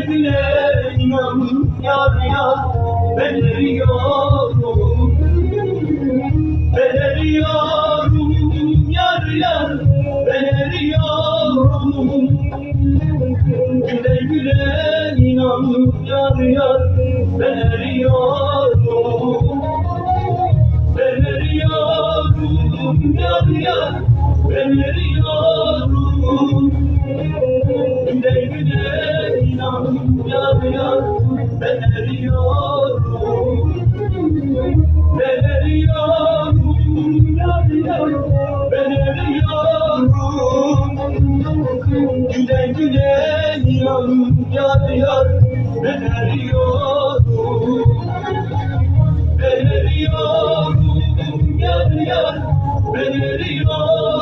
güle inan yar yar, ben eriyorum. Ben eriyorum yar yar, ben eriyorum. Güle güle inan yar yar, ben eriyorum. Ben eriyorum yar yar, ben eriyorum. Güle güle inan yar yar, ben eriyorum. Ben eriyorum yar yar, ben eriyorum. Güle güle inan yar yar, ben eriyorum. Ben eriyorum yar yar, ben eriyorum.